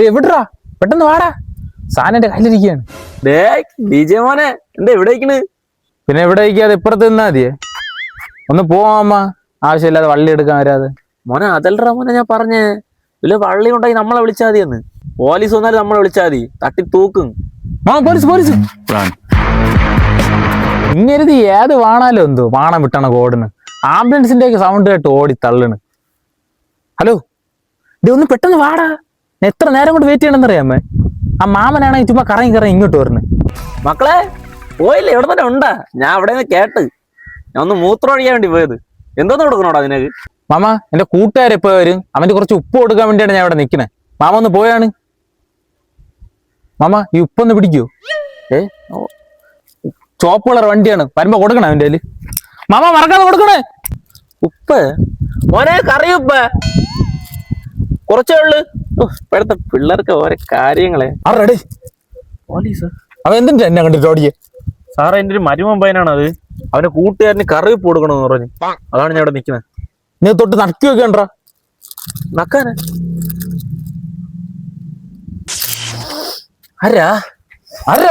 എവിടാ പെട്ടെന്ന് വാടാ, സാധനം എന്റെ കയ്യിലിരിക്കുകയാണ്. മോനെ എന്താ എവിടെ ഇരിക്കണ്? പിന്നെ എവിടെ ഇരിക്കാതെ ഇപ്പുറത്ത് നിന്നാ മതിയേ. ഒന്ന് പോവാമ്മ, ആവശ്യമില്ലാതെ വള്ളി എടുക്കാൻ വരാതെ. മോനെ അതല്ലടാ മോനെ ഞാൻ പറഞ്ഞേ, ഇല്ല വള്ളി ഉണ്ടായി നമ്മളെ വിളിച്ചാൽ മതിയെന്ന്. പോലീസ് വന്നാലും നമ്മളെ വിളിച്ചാൽ മതി, തട്ടി തൂക്കും. പോലീസ് പോലീസ് ഇങ്ങരുതി ഏത് വാണാലോ എന്തോ വാണം വിട്ടണ ഓടുന്നു. ആംബുലൻസിന്റെ ഒക്കെ സൗണ്ട് കേട്ട് ഓടി തള്ളണ്. ഹലോ ഡേ ഒന്ന് പെട്ടെന്ന് വാടാ, എത്ര നേരം കൊണ്ട് വെയിറ്റ് ചെയ്യണമെന്നറിയാമേ. ആ മാമനാണെങ്കിൽ ചുമ്മാ കറങ്ങി ഇങ്ങോട്ട് വരുന്നു. മക്കളെ പോയില്ലേ? എവിടെ തന്നെ ഉണ്ടാ? ഞാൻ അവിടെ നിന്ന് കേട്ട് ഞാൻ ഒന്ന് മൂത്രം ഒഴിയാൻ വേണ്ടി പോയത്. എന്തോന്ന് കൊടുക്കണോടാ നിനക്ക്? മാമ എന്റെ കൂട്ടുകാരെപ്പോ വരും, അവന്റെ കുറച്ച് ഉപ്പ് കൊടുക്കാൻ വേണ്ടിയാണ് ഞാൻ ഇവിടെ നിൽക്കണേ. മാമ ഒന്ന് പോയാണ്. മാമ ഈ ഉപ്പൊന്ന് പിടിക്കൂ. ചോപ്പ് കളർ വണ്ടിയാണ്, വരുമ്പോ കൊടുക്കണേ അവന്റെ കയ്യില്. മാമ മറക്കാതെ കൊടുക്കണേ. ഉപ്പ് മോനെ, കറി ഉപ്പ് കുറച്ചേ ഉള്ളു. ഇപ്പോഴത്തെ പിള്ളേർക്ക് ഓരോ കാര്യങ്ങളെ. പോലീസ് അവൻ എന്തിനാ എന്നെ കണ്ടിട്ട് ഓടിയെ? സാറേ എന്റെ ഒരു മരുമൻ പയ്യനാണ് അത്. അവന്റെ കൂട്ടുകാരന് കറി ഉപ്പ് കൊടുക്കണമെന്ന് പറഞ്ഞു. അതാണ് ഞാൻ ഇവിടെ നിൽക്കുന്നത്. നീ തൊട്ട് നക്കി വെക്കണ്ടാ നക്കാന്. ആരാ ആരാ?